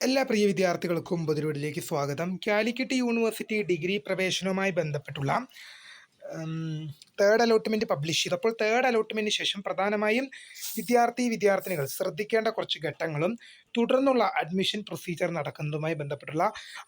എല്ലാ പ്രിയ വിദ്യാർത്ഥികൾക്കും പുതിയൊരുവിലേക്ക് സ്വാഗതം. കാലിക്കറ്റ് യൂണിവേഴ്സിറ്റി ഡിഗ്രി പ്രവേശനവുമായി ബന്ധപ്പെട്ടുള്ള തേർഡ് അലോട്ട്മെൻറ്റ് പബ്ലിഷ് ചെയ്തു. അപ്പോൾ തേർഡ് അലോട്ട്മെൻറ്റിന് ശേഷം പ്രധാനമായും വിദ്യാർത്ഥിനികൾ ശ്രദ്ധിക്കേണ്ട കുറച്ച് ഘട്ടങ്ങളും തുടർന്നുള്ള അഡ്മിഷൻ പ്രൊസീജിയർ നടക്കുന്നതുമായി ബന്ധപ്പെട്ടുള്ള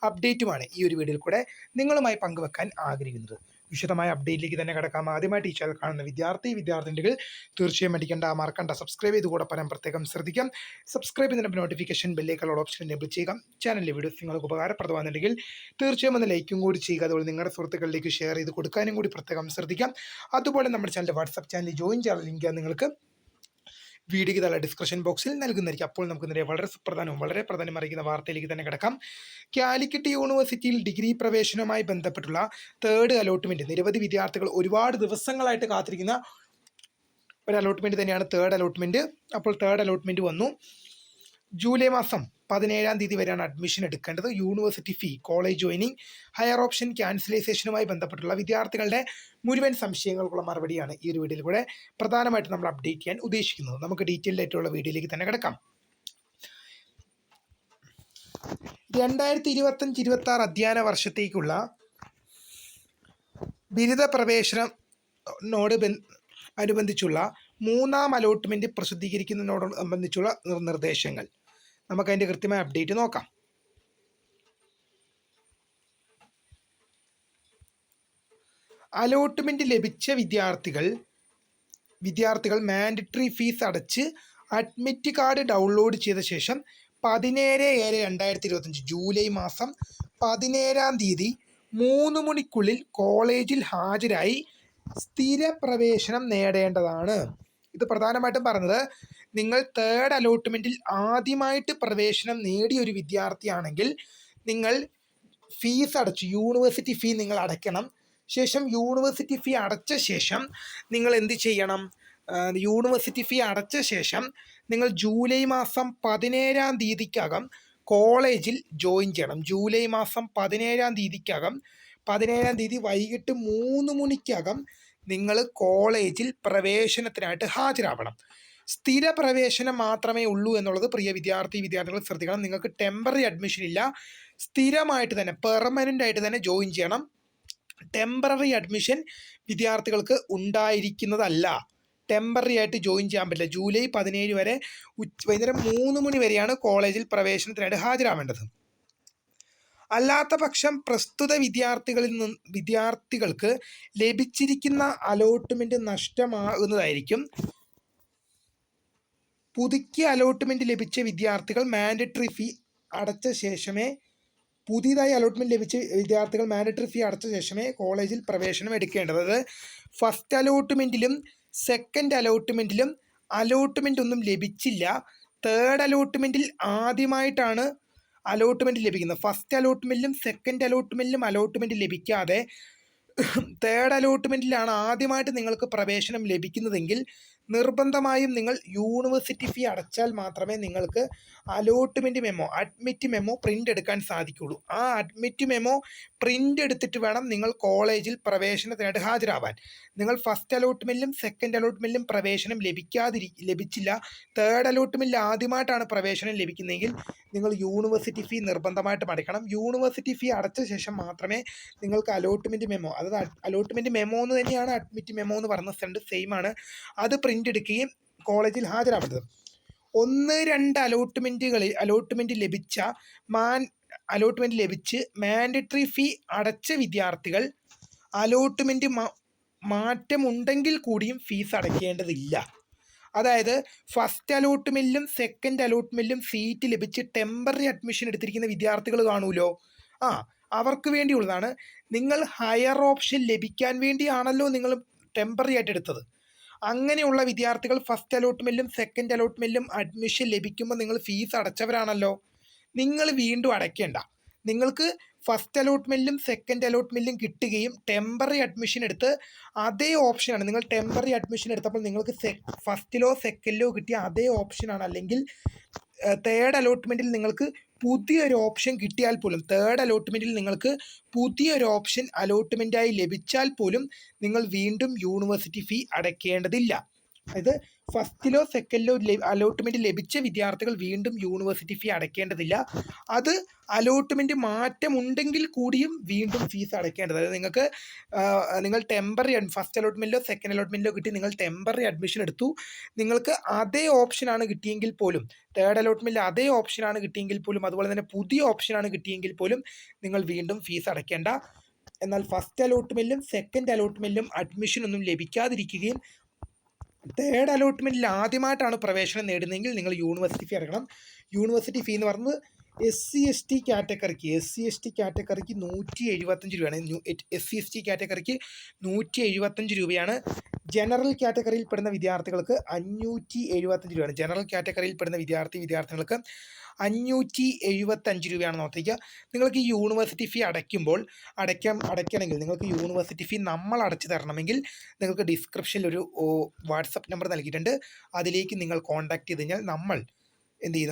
അപ്ഡേറ്റുമാണ് ഈ ഒരു വീഡിയോയിൽ കൂടെ നിങ്ങളുമായി പങ്കുവെക്കാൻ ആഗ്രഹിക്കുന്നത്. വിശദമായ അപ്ഡേറ്റിലേക്ക് തന്നെ കിടക്കാം. ആദ്യമായിട്ട് ഈ ചാനൽ കാണുന്ന വിദ്യാർത്ഥിനികൾ തീർച്ചയായും മറക്കണ്ട സബ്സ്ക്രൈബ് ചെയ്ത് കൂടെ പറയാൻ പ്രത്യേകം ശ്രദ്ധിക്കാം. സബ്സ്ക്രൈബ് ചെയ്യുന്ന നോട്ടിഫിക്കേഷൻ ബെല്ലേക്കുള്ള ഓപ്ഷൻ എനേബിൾ ചെയ്യുക. ചാനലിലെ വീഡിയോസ് നിങ്ങൾക്ക് ഉപകാരപ്രദമാണെന്നുണ്ടെങ്കിൽ തീർച്ചയായും ഒന്ന് ലൈക്കും കൂടി ചെയ്യുക. അതുപോലെ നിങ്ങളുടെ സുഹൃത്തുക്കളിലേക്ക് ഷെയർ ചെയ്ത് കൊടുക്കാനും കൂടി പ്രത്യേകം ശ്രദ്ധിക്കാം. അതുപോലെ നമ്മുടെ ചാനലിൻ്റെ വാട്സപ്പ് ചാനൽ ജോയിൻ ചെയ്യാൻ ലിങ്ക് നിങ്ങൾക്ക് വീഡിയോയ്ക്ക് താഴെ ഡിസ്ക്രിപ്ഷൻ ബോക്സിൽ നൽകുന്നതായിരിക്കും. അപ്പോൾ നമുക്ക് നേരെ വളരെ പ്രധാനം അറിയിക്കുന്ന വാർത്തയിലേക്ക് തന്നെ കിടക്കാം. കാലിക്കറ്റ് യൂണിവേഴ്സിറ്റിയിൽ ഡിഗ്രി പ്രവേശനവുമായി ബന്ധപ്പെട്ടുള്ള തേർഡ് അലോട്ട്മെൻറ്റ് നിരവധി വിദ്യാർത്ഥികൾ ഒരുപാട് ദിവസങ്ങളായിട്ട് കാത്തിരിക്കുന്ന ഒരു അലോട്ട്മെൻറ്റ് തന്നെയാണ് തേർഡ് അലോട്ട്മെൻറ്റ്. അപ്പോൾ തേർഡ് അലോട്ട്മെൻറ്റ് വന്നു. ജൂലൈ മാസം 17 വരെയാണ് അഡ്മിഷൻ എടുക്കേണ്ടത്. University fee, college joining, higher option ക്യാൻസലൈസേഷനുമായി ബന്ധപ്പെട്ടുള്ള വിദ്യാർത്ഥികളുടെ മുഴുവൻ സംശയങ്ങൾക്കുള്ള മറുപടിയാണ് ഈ ഒരു വീഡിയോയിൽ കൂടെ പ്രധാനമായിട്ട് നമ്മൾ അപ്ഡേറ്റ് ചെയ്യാൻ ഉദ്ദേശിക്കുന്നത്. നമുക്ക് ഡീറ്റെയിൽഡ് ആയിട്ടുള്ള വീഡിയോയിലേക്ക് തന്നെ കിടക്കാം. 2025-26 അധ്യയന വർഷത്തേക്കുള്ള ബിരുദ പ്രവേശനോട് അനുബന്ധിച്ചുള്ള മൂന്നാം അലോട്ട്മെൻറ്റ് പ്രസിദ്ധീകരിക്കുന്നതിനോടനുബന്ധിച്ചുള്ള നിർദ്ദേശങ്ങൾ. നമുക്കതിൻ്റെ കൃത്യമായ അപ്ഡേറ്റ് നോക്കാം. അലോട്ട്മെൻറ്റ് ലഭിച്ച വിദ്യാർത്ഥികൾ മാൻഡറ്ററി ഫീസ് അടച്ച് അഡ്മിറ്റ് കാർഡ് ഡൗൺലോഡ് ചെയ്ത ശേഷം 17/7/2025 ജൂലൈ മാസം 17 3 മണിക്കുള്ളിൽ കോളേജിൽ ഹാജരായി സ്ഥിര പ്രവേശനം നേടേണ്ടതാണ്. ഇത് പ്രധാനമായിട്ടും പറഞ്ഞത്, നിങ്ങൾ തേർഡ് അലോട്ട്മെൻറ്റിൽ ആദ്യമായിട്ട് പ്രവേശനം നേടിയ ഒരു വിദ്യാർത്ഥിയാണെങ്കിൽ നിങ്ങൾ ഫീസ് അടച്ചു, യൂണിവേഴ്സിറ്റി ഫീ നിങ്ങൾ അടയ്ക്കണം. ശേഷം യൂണിവേഴ്സിറ്റി ഫീ അടച്ച ശേഷം നിങ്ങൾ എന്ത് ചെയ്യണം? യൂണിവേഴ്സിറ്റി ഫീ അടച്ച ശേഷം നിങ്ങൾ ജൂലൈ മാസം 17 കോളേജിൽ ജോയിൻ ചെയ്യണം. ജൂലൈ മാസം 17 വൈകിട്ട് 3 മണിക്കകം നിങ്ങൾ കോളേജിൽ പ്രവേശനത്തിനായിട്ട് ഹാജരാവണം. സ്ഥിര പ്രവേശനം മാത്രമേ ഉള്ളൂ എന്നുള്ളത് പ്രിയ വിദ്യാർത്ഥികൾ ശ്രദ്ധിക്കണം. നിങ്ങൾക്ക് ടെമ്പററി അഡ്മിഷൻ ഇല്ല, സ്ഥിരമായിട്ട് തന്നെ പെർമനൻ്റ് ആയിട്ട് തന്നെ ജോയിൻ ചെയ്യണം. ടെമ്പററി അഡ്മിഷൻ വിദ്യാർത്ഥികൾക്ക് ഉണ്ടായിരിക്കുന്നതല്ല. ടെമ്പററി ആയിട്ട് ജോയിൻ ചെയ്യാൻ പറ്റില്ല. ജൂലൈ 17 വരെ വൈകുന്നേരം 3 മണി വരെയാണ് കോളേജിൽ പ്രവേശനത്തിനായിട്ട് ഹാജരാവേണ്ടത്. അല്ലാത്ത പക്ഷം പ്രസ്തുത വിദ്യാർത്ഥികൾക്ക് ലഭിച്ചിരിക്കുന്ന അലോട്ട്മെൻറ്റ് നഷ്ടമാകുന്നതായിരിക്കും. പുതുക്കിയ അലോട്ട്മെൻറ്റ് ലഭിച്ച വിദ്യാർത്ഥികൾ മാൻഡറ്ററി ഫീ അടച്ച ശേഷമേ കോളേജിൽ പ്രവേശനം എടുക്കേണ്ടത്. അതായത് ഫസ്റ്റ് അലോട്ട്മെൻറ്റിലും സെക്കൻഡ് അലോട്ട്മെൻറ്റിലും അലോട്ട്മെൻ്റ് ഒന്നും ലഭിച്ചില്ല. തേർഡ് അലോട്ട്മെൻറ്റിൽ ആദ്യമായിട്ടാണ് അലോട്ട്മെൻറ്റ് ലഭിക്കുന്നത്. ഫസ്റ്റ് അലോട്ട്മെൻറ്റിലും സെക്കൻഡ് അലോട്ട്മെൻറ്റിലും അലോട്ട്മെൻറ്റ് ലഭിക്കാതെ തേർഡ് അലോട്ട്മെൻറ്റിലാണ് ആദ്യമായിട്ട് നിങ്ങൾക്ക് പ്രവേശനം ലഭിക്കുന്നതെങ്കിൽ നിർബന്ധമായും നിങ്ങൾ യൂണിവേഴ്സിറ്റി ഫീ അടച്ചാൽ മാത്രമേ നിങ്ങൾക്ക് അഡ്മിറ്റ് മെമ്മോ പ്രിൻ്റ് എടുക്കാൻ സാധിക്കുകയുള്ളൂ. ആ അഡ്മിറ്റ് മെമ്മോ പ്രിൻ്റ് എടുത്തിട്ട് വേണം നിങ്ങൾ കോളേജിൽ പ്രവേശനത്തിനായിട്ട് ഹാജരാവാൻ. നിങ്ങൾ ഫസ്റ്റ് അലോട്ട്മെൻറ്റിലും സെക്കൻഡ് അലോട്ട്മെൻറ്റിലും പ്രവേശനം ലഭിച്ചില്ല, തേർഡ് അലോട്ട്മെൻറ്റിൽ ആദ്യമായിട്ടാണ് പ്രവേശനം ലഭിക്കുന്നതെങ്കിൽ നിങ്ങൾ യൂണിവേഴ്സിറ്റി ഫീ നിർബന്ധമായിട്ടും അടയ്ക്കണം. യൂണിവേഴ്സിറ്റി ഫീ അടച്ച ശേഷം മാത്രമേ നിങ്ങൾക്ക് അലോട്ട്മെൻറ്റ് മെമ്മോ, അതായത് അലോട്ട്മെൻറ്റ് മെമ്മോ എന്ന് തന്നെയാണ് അഡ്മിറ്റ് മെമ്മോ എന്ന് പറയുന്നത്, സെയിം ആണ്. അത് പ്രിൻ്റ് എടുക്കുകയും കോളേജിൽ ഹാജരാവേണ്ടത്. 1-2 അലോട്ട്മെൻറ്റ് ലഭിച്ച് മാൻഡറ്ററി ഫീ അടച്ച വിദ്യാർത്ഥികൾ അലോട്ട്മെൻറ്റ് മാറ്റമുണ്ടെങ്കിൽ കൂടിയും ഫീസ് അടയ്ക്കേണ്ടതില്ല. അതായത് ഫസ്റ്റ് അലോട്ട്മെൻറ്റിലും സെക്കൻഡ് അലോട്ട്മെൻറ്റിലും സീറ്റ് ലഭിച്ച് ടെമ്പററി അഡ്മിഷൻ എടുത്തിരിക്കുന്ന വിദ്യാർത്ഥികൾ കാണുമല്ലോ, അവർക്ക് വേണ്ടിയുള്ളതാണ്. നിങ്ങൾ ഹയർ ഓപ്ഷൻ ലഭിക്കാൻ വേണ്ടിയാണല്ലോ നിങ്ങൾ ടെമ്പററി ആയിട്ട് എടുത്തത്. അങ്ങനെയുള്ള വിദ്യാർത്ഥികൾ ഫസ്റ്റ് അലോട്ട്മെൻറ്റിലും സെക്കൻഡ് അലോട്ട്മെൻറ്റിലും അഡ്മിഷൻ ലഭിക്കുമ്പോൾ നിങ്ങൾ ഫീസ് അടച്ചവരാണല്ലോ, നിങ്ങൾ വീണ്ടും അടയ്ക്കേണ്ട. നിങ്ങൾക്ക് ഫസ്റ്റ് അലോട്ട്മെൻറ്റിലും സെക്കൻഡ് അലോട്ട്മെൻറ്റിലും കിട്ടുകയും ടെമ്പററി അഡ്മിഷൻ എടുത്ത് അതേ ഓപ്ഷനാണ്. നിങ്ങൾ ടെമ്പററി അഡ്മിഷൻ എടുത്തപ്പോൾ നിങ്ങൾക്ക് ഫസ്റ്റിലോ സെക്കൻഡിലോ കിട്ടിയ അതേ ഓപ്ഷനാണ്. അല്ലെങ്കിൽ തേർഡ് അലോട്ട്മെൻറ്റിൽ നിങ്ങൾക്ക് പുതിയൊരു ഓപ്ഷൻ കിട്ടിയാൽ പോലും, തേർഡ് അലോട്ട്മെൻറ്റിൽ നിങ്ങൾക്ക് പുതിയൊരു ഓപ്ഷൻ അലോട്ട്മെൻറ്റായി ലഭിച്ചാൽ പോലും നിങ്ങൾ വീണ്ടും യൂണിവേഴ്സിറ്റി ഫീ അടയ്ക്കേണ്ടതില്ല. അതായത് ഫസ്റ്റിലോ സെക്കൻഡിലോ അലോട്ട്മെൻറ്റ് ലഭിച്ച വിദ്യാർത്ഥികൾ വീണ്ടും യൂണിവേഴ്സിറ്റി ഫീ അടയ്ക്കേണ്ടതില്ല. അത് അലോട്ട്മെൻറ്റ് മാറ്റമുണ്ടെങ്കിൽ കൂടിയും വീണ്ടും ഫീസ് അടയ്ക്കേണ്ടത്. അതായത് നിങ്ങൾ ടെമ്പററി ഫസ്റ്റ് അലോട്ട്മെൻറ്റിലോ സെക്കൻഡ് അലോട്ട്മെൻറ്റിലോ കിട്ടി നിങ്ങൾ ടെമ്പററി അഡ്മിഷൻ എടുത്തു, നിങ്ങൾക്ക് അതേ ഓപ്ഷനാണ് കിട്ടിയെങ്കിൽ പോലും, തേർഡ് അലോട്ട്മെൻറ്റിൽ അതേ ഓപ്ഷനാണ് കിട്ടിയെങ്കിൽ പോലും, അതുപോലെ തന്നെ പുതിയ ഓപ്ഷനാണ് കിട്ടിയെങ്കിൽ പോലും നിങ്ങൾ വീണ്ടും ഫീസ് അടയ്ക്കേണ്ട. എന്നാൽ ഫസ്റ്റ് അലോട്ട്മെൻറ്റിലും സെക്കൻഡ് അലോട്ട്മെൻറ്റിലും അഡ്മിഷൻ ഒന്നും ലഭിക്കാതിരിക്കുകയും തേർഡ് അലോട്ട്മെൻറ്റിൽ ആദ്യമായിട്ടാണ് പ്രവേശനം നേടുന്നതെങ്കിൽ നിങ്ങൾ യൂണിവേഴ്സിറ്റി ഫീ അടക്കണം. യൂണിവേഴ്സിറ്റി ഫീ എന്ന് പറയുന്നത് SC/ST കാറ്റഗറിക്ക് 175 രൂപയാണ്. SC/ST കാറ്റഗറിക്ക് 175 രൂപയാണ്. ജനറൽ കാറ്റഗറിയിൽ പെടുന്ന വിദ്യാർത്ഥികൾക്ക് 575 രൂപയാണ്. ജനറൽ കാറ്റഗറിയിൽ പെടുന്ന വിദ്യാർത്ഥികൾക്ക് 575 രൂപയാണെന്ന് ഓർത്തിരിക്കുക. നിങ്ങൾക്ക് ഈ യൂണിവേഴ്സിറ്റി ഫീ അടയ്ക്കണമെങ്കിൽ നിങ്ങൾക്ക് യൂണിവേഴ്സിറ്റി ഫീ നമ്മൾ അടച്ചു തരണമെങ്കിൽ നിങ്ങൾക്ക് ഡിസ്ക്രിപ്ഷനിൽ ഒരു വാട്സപ്പ് നമ്പർ നൽകിയിട്ടുണ്ട്. അതിലേക്ക് നിങ്ങൾ കോൺടാക്ട് ചെയ്ത് കഴിഞ്ഞാൽ നമ്മൾ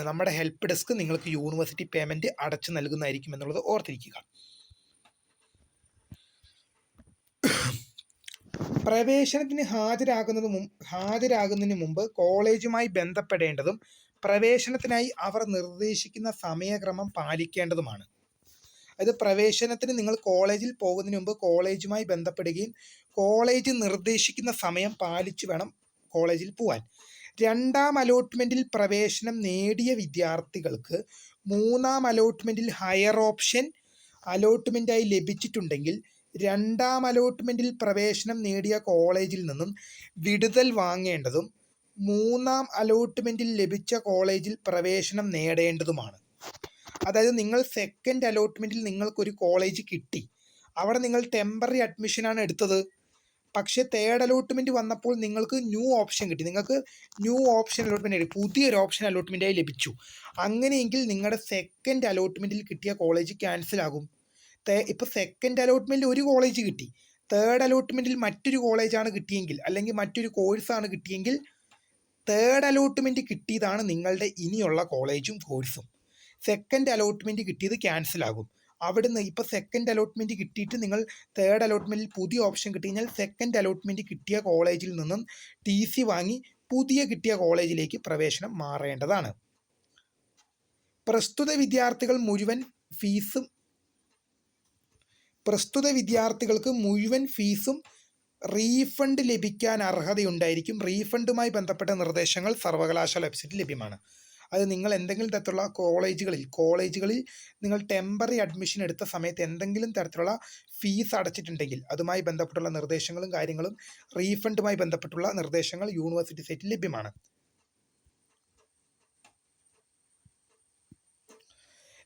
നമ്മുടെ ഹെൽപ്പ് ഡെസ്ക് നിങ്ങൾക്ക് യൂണിവേഴ്സിറ്റി പേയ്മെൻറ്റ് അടച്ചു നൽകുന്നതായിരിക്കും എന്നുള്ളത് ഓർത്തിരിക്കുക. പ്രവേശനത്തിന് ഹാജരാകുന്നതിന് മുമ്പ് കോളേജുമായി ബന്ധപ്പെടേണ്ടതും പ്രവേശനത്തിനായി അവർ നിർദ്ദേശിക്കുന്ന സമയക്രമം പാലിക്കേണ്ടതുമാണ്. അതായത് പ്രവേശനത്തിന് നിങ്ങൾ കോളേജിൽ പോകുന്നതിന് മുമ്പ് കോളേജുമായി ബന്ധപ്പെടുകയും കോളേജ് നിർദ്ദേശിക്കുന്ന സമയം പാലിച്ചു വേണം കോളേജിൽ പോകാൻ. രണ്ടാം അലോട്ട്മെൻറ്റിൽ പ്രവേശനം നേടിയ വിദ്യാർത്ഥികൾക്ക് മൂന്നാം അലോട്ട്മെൻറ്റിൽ ഹയർ ഓപ്ഷൻ അലോട്ട്മെൻറ്റായി ലഭിച്ചിട്ടുണ്ടെങ്കിൽ രണ്ടാം അലോട്ട്മെൻറ്റിൽ പ്രവേശനം നേടിയ കോളേജിൽ നിന്നും വിടുതൽ വാങ്ങേണ്ടതും മൂന്നാം അലോട്ട്മെൻറ്റിൽ ലഭിച്ച കോളേജിൽ പ്രവേശനം നേടേണ്ടതുമാണ്. അതായത് നിങ്ങൾ സെക്കൻഡ് അലോട്ട്മെൻറ്റിൽ നിങ്ങൾക്കൊരു കോളേജ് കിട്ടി, അവിടെ നിങ്ങൾ ടെമ്പററി അഡ്മിഷനാണ് എടുത്തത്. പക്ഷേ തേർഡ് അലോട്ട്മെൻറ്റ് വന്നപ്പോൾ നിങ്ങൾക്ക് ന്യൂ ഓപ്ഷൻ കിട്ടി, നിങ്ങൾക്ക് ന്യൂ ഓപ്ഷൻ അലോട്ട്മെൻറ്റ് പുതിയൊരു ഓപ്ഷൻ അലോട്ട്മെൻറ്റായി ലഭിച്ചു. അങ്ങനെയെങ്കിൽ നിങ്ങളുടെ സെക്കൻഡ് അലോട്ട്മെൻറ്റിൽ കിട്ടിയ കോളേജ് ക്യാൻസൽ ആകും. ഇപ്പോൾ സെക്കൻഡ് അലോട്ട്മെൻറ്റിൽ ഒരു കോളേജ് കിട്ടി, തേർഡ് അലോട്ട്മെൻറ്റിൽ മറ്റൊരു കോളേജാണ് കിട്ടിയെങ്കിൽ അല്ലെങ്കിൽ മറ്റൊരു കോഴ്സാണ് കിട്ടിയെങ്കിൽ തേർഡ് അലോട്ട്മെൻറ്റ് കിട്ടിയതാണ് നിങ്ങളുടെ ഇനിയുള്ള കോളേജും കോഴ്സും. സെക്കൻഡ് അലോട്ട്മെൻറ്റ് കിട്ടിയത് ക്യാൻസലാകും. അവിടുന്ന് ഇപ്പോൾ സെക്കൻഡ് അലോട്ട്മെൻറ്റ് കിട്ടിയിട്ട് നിങ്ങൾ തേർഡ് അലോട്ട്മെൻറ്റിൽ പുതിയ ഓപ്ഷൻ കിട്ടി കഴിഞ്ഞാൽ സെക്കൻഡ് അലോട്ട്മെൻറ്റ് കിട്ടിയ കോളേജിൽ നിന്നും TC വാങ്ങി പുതിയ കിട്ടിയ കോളേജിലേക്ക് പ്രവേശനം മാറേണ്ടതാണ്. പ്രസ്തുത വിദ്യാർത്ഥികൾക്ക് മുഴുവൻ ഫീസും റീഫണ്ട് ലഭിക്കാൻ അർഹതയുണ്ടായിരിക്കും. റീഫണ്ടുമായി ബന്ധപ്പെട്ട നിർദ്ദേശങ്ങൾ സർവകലാശാല വെബ്സൈറ്റിൽ ലഭ്യമാണ്. അത് നിങ്ങൾ എന്തെങ്കിലും തരത്തിലുള്ള കോളേജുകളിൽ നിങ്ങൾ ടെമ്പററി അഡ്മിഷൻ എടുത്ത സമയത്ത് എന്തെങ്കിലും തരത്തിലുള്ള ഫീസ് അടച്ചിട്ടുണ്ടെങ്കിൽ അതുമായി ബന്ധപ്പെട്ടുള്ള നിർദ്ദേശങ്ങളും കാര്യങ്ങളും റീഫണ്ടുമായി ബന്ധപ്പെട്ടുള്ള നിർദ്ദേശങ്ങൾ യൂണിവേഴ്സിറ്റി സൈറ്റിൽ ലഭ്യമാണ്.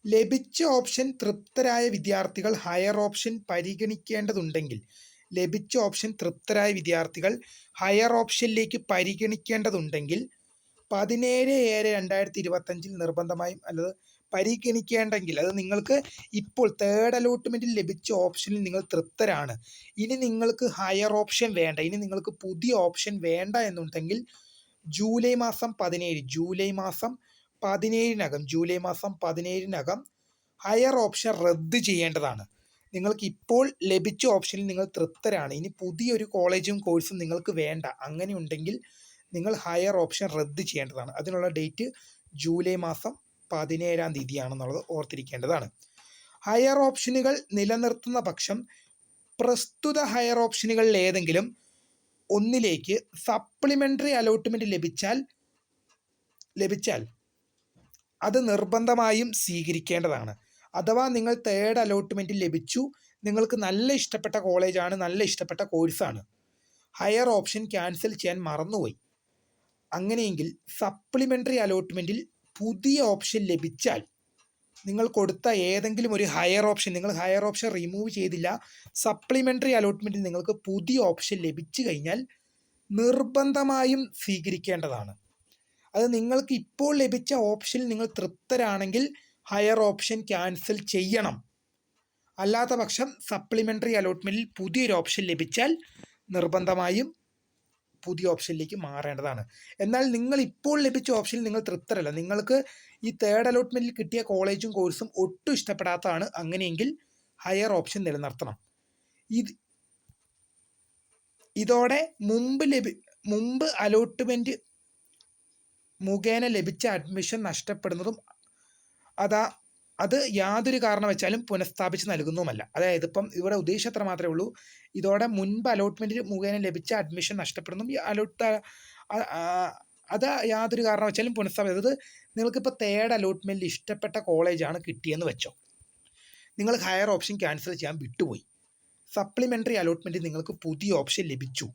ലഭിച്ച ഓപ്ഷൻ തൃപ്തരായ വിദ്യാർത്ഥികൾ ഹയർ ഓപ്ഷൻ പരിഗണിക്കേണ്ടതുണ്ടെങ്കിൽ ലഭിച്ച ഓപ്ഷൻ തൃപ്തരായ വിദ്യാർത്ഥികൾ ഹയർ ഓപ്ഷനിലേക്ക് പരിഗണിക്കേണ്ടതുണ്ടെങ്കിൽ 17/7/2025 നിർബന്ധമായും അല്ലത് പരിഗണിക്കേണ്ടെങ്കിൽ അത് നിങ്ങൾക്ക് ഇപ്പോൾ തേർഡ് അലോട്ട്മെൻറ്റിൽ ലഭിച്ച ഓപ്ഷനിൽ നിങ്ങൾ തൃപ്തരാണ്, ഇനി നിങ്ങൾക്ക് ഹയർ ഓപ്ഷൻ വേണ്ട, ഇനി നിങ്ങൾക്ക് പുതിയ ഓപ്ഷൻ വേണ്ട എന്നുണ്ടെങ്കിൽ ജൂലൈ മാസം 17-നകം ഹയർ ഓപ്ഷൻ റദ്ദ് ചെയ്യേണ്ടതാണ്. നിങ്ങൾക്ക് ഇപ്പോൾ ലഭിച്ച ഓപ്ഷനിൽ നിങ്ങൾ തൃപ്തരാണ്, ഇനി പുതിയൊരു കോളേജും കോഴ്സും നിങ്ങൾക്ക് വേണ്ട, അങ്ങനെയുണ്ടെങ്കിൽ നിങ്ങൾ ഹയർ ഓപ്ഷൻ റദ്ദ് ചെയ്യേണ്ടതാണ്. അതിനുള്ള ഡേറ്റ് ജൂലൈ മാസം 17 ഓർത്തിരിക്കേണ്ടതാണ്. ഹയർ ഓപ്ഷനുകൾ നിലനിർത്തുന്ന പക്ഷം പ്രസ്തുത ഹയർ ഓപ്ഷനുകളിൽ ഏതെങ്കിലും ഒന്നിലേക്ക് സപ്ലിമെൻ്ററി അലോട്ട്മെൻറ്റ് ലഭിച്ചാൽ അത് നിർബന്ധമായും സ്വീകരിക്കേണ്ടതാണ്. അഥവാ നിങ്ങൾ തേർഡ് അലോട്ട്മെൻറ്റ് ലഭിച്ചു, നിങ്ങൾക്ക് നല്ല ഇഷ്ടപ്പെട്ട കോളേജാണ്, നല്ല ഇഷ്ടപ്പെട്ട കോഴ്സാണ്, ഹയർ ഓപ്ഷൻ ക്യാൻസൽ ചെയ്യാൻ മറന്നുപോയി, അങ്ങനെയെങ്കിൽ സപ്ലിമെൻ്ററി അലോട്ട്മെൻറ്റിൽ പുതിയ ഓപ്ഷൻ ലഭിച്ചാൽ നിങ്ങൾ കൊടുത്ത ഏതെങ്കിലും ഒരു ഹയർ ഓപ്ഷൻ നിങ്ങൾ ഹയർ ഓപ്ഷൻ റിമൂവ് ചെയ്തില്ല, സപ്ലിമെൻ്ററി അലോട്ട്മെൻറ്റിൽ നിങ്ങൾക്ക് പുതിയ ഓപ്ഷൻ ലഭിച്ചു കഴിഞ്ഞാൽ നിർബന്ധമായും സ്വീകരിക്കേണ്ടതാണ്. അത് നിങ്ങൾക്ക് ഇപ്പോൾ ലഭിച്ച ഓപ്ഷനിൽ നിങ്ങൾ തൃപ്തരാണെങ്കിൽ ഹയർ ഓപ്ഷൻ ക്യാൻസൽ ചെയ്യണം. അല്ലാത്ത പക്ഷം സപ്ലിമെൻ്ററി അലോട്ട്മെൻറ്റിൽ പുതിയൊരു ഓപ്ഷൻ ലഭിച്ചാൽ നിർബന്ധമായും പുതിയ ഓപ്ഷനിലേക്ക് മാറേണ്ടതാണ്. എന്നാൽ നിങ്ങൾ ഇപ്പോൾ ലഭിച്ച ഓപ്ഷനിൽ നിങ്ങൾ തൃപ്തരല്ല, നിങ്ങൾക്ക് ഈ തേർഡ് അലോട്ട്മെൻറ്റിൽ കിട്ടിയ കോളേജും കോഴ്സും ഒട്ടും ഇഷ്ടപ്പെടാത്തതാണ്, അങ്ങനെയെങ്കിൽ ഹയർ ഓപ്ഷൻ നിലനിർത്തണം. ഇതോടെ മുമ്പ് അലോട്ട്മെൻറ്റ് മുഖേന ലഭിച്ച അഡ്മിഷൻ നഷ്ടപ്പെടുന്നതും അതാ അത് യാതൊരു കാരണവശാലും പുനഃസ്ഥാപിച്ച് നൽകുന്നതുമല്ല. അതായത് ഇപ്പം ഇവിടെ ഉദ്ദേശം അത്ര മാത്രമേ ഉള്ളൂ. ഇതോടെ മുൻപ് അലോട്ട്മെൻറ്റ് മുഖേന ലഭിച്ച അഡ്മിഷൻ നഷ്ടപ്പെടുന്നതും അത് യാതൊരു കാരണവശാലും അതായത് നിങ്ങൾക്കിപ്പോൾ തേർഡ് അലോട്ട്മെൻറ്റിൽ ഇഷ്ടപ്പെട്ട കോളേജാണ് കിട്ടിയെന്ന് വെച്ചോ. നിങ്ങൾ ഹയർ ഓപ്ഷൻ ക്യാൻസൽ ചെയ്യാൻ വിട്ടുപോയി. സപ്ലിമെൻ്ററി അലോട്ട്മെൻറ്റിൽ നിങ്ങൾക്ക് പുതിയ ഓപ്ഷൻ ലഭിച്ചു.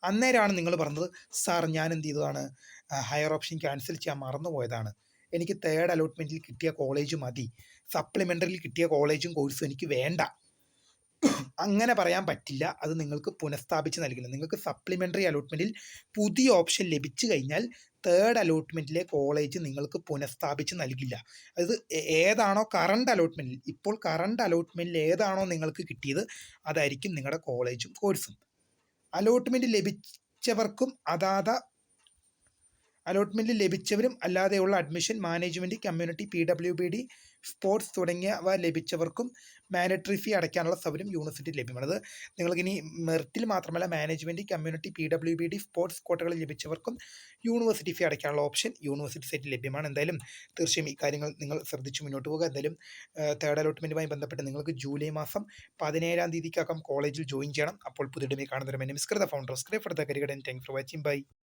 അന്നേരമാണ് നിങ്ങൾ പറഞ്ഞത്, സാർ ഞാൻ എന്ത് ചെയ്തതാണ്, ഹയർ ഓപ്ഷൻ ക്യാൻസൽ ചെയ്യാൻ മറന്നുപോയതാണ്, എനിക്ക് തേർഡ് അലോട്ട്മെൻറ്റിൽ കിട്ടിയ കോളേജ് മതി, സപ്ലിമെൻ്ററിയിൽ കിട്ടിയ കോളേജും കോഴ്സും എനിക്ക് വേണ്ട. അങ്ങനെ പറയാൻ പറ്റില്ല. അത് നിങ്ങൾക്ക് പുനഃസ്ഥാപിച്ച് നൽകില്ല. നിങ്ങൾക്ക് സപ്ലിമെൻ്ററി അലോട്ട്മെൻറ്റിൽ പുതിയ ഓപ്ഷൻ ലഭിച്ചു കഴിഞ്ഞാൽ തേർഡ് അലോട്ട്മെൻറ്റിലെ കോളേജ് നിങ്ങൾക്ക് പുനഃസ്ഥാപിച്ച് നൽകില്ല. അത് ഏതാണോ കറണ്ട് അലോട്ട്മെൻറ്റിൽ, ഇപ്പോൾ കറണ്ട് അലോട്ട്മെൻറ്റിൽ ഏതാണോ നിങ്ങൾക്ക് കിട്ടിയത് അതായിരിക്കും നിങ്ങളുടെ കോളേജും കോഴ്സും. അലോട്ട്മെൻറ്റ് ലഭിച്ചവർക്കും അലോട്ട്മെൻറ്റ് ലഭിച്ചവരും അല്ലാതെയുള്ള admission, management, community, PWBD, sports തുടങ്ങിയവ ലഭിച്ചവർക്കും മാൻഡറ്ററി ഫീ അടയ്ക്കാനുള്ള സൗകര്യം യൂണിവേഴ്സിറ്റി ലഭ്യമാണ്. അത് നിങ്ങൾക്കിനി മെറിറ്റിൽ മാത്രമല്ല, മാനേജ്മെൻറ്റ്, കമ്മ്യൂണിറ്റി, PWBD, സ്പോർട്സ് കോട്ടകളിൽ ലഭിച്ചവർക്കും യൂണിവേഴ്സിറ്റി ഫീ അടയ്ക്കാനുള്ള ഓപ്ഷൻ യൂണിവേഴ്സിറ്റി സൈറ്റിൽ ലഭ്യമാണ്. എന്തായാലും തീർച്ചയായും ഈ കാര്യങ്ങൾ നിങ്ങൾ ശ്രദ്ധിച്ച് മുന്നോട്ട് പോകുക. എന്തായാലും തേർഡ് അലോട്ട്മെൻറ്റുമായി ബന്ധപ്പെട്ട് നിങ്ങൾക്ക് ജൂലൈ മാസം 17-ാം തീയതിക്കകം കോളേജിൽ ജോയിൻ ചെയ്യണം. അപ്പോൾ പുതിയ കാണുന്നവരും എന്നെ മിസ്കൃത ഫൗണ്ടർ സ്ക്രിപ്റ്റ് കരികടൻ. Thank for watching. ബൈ.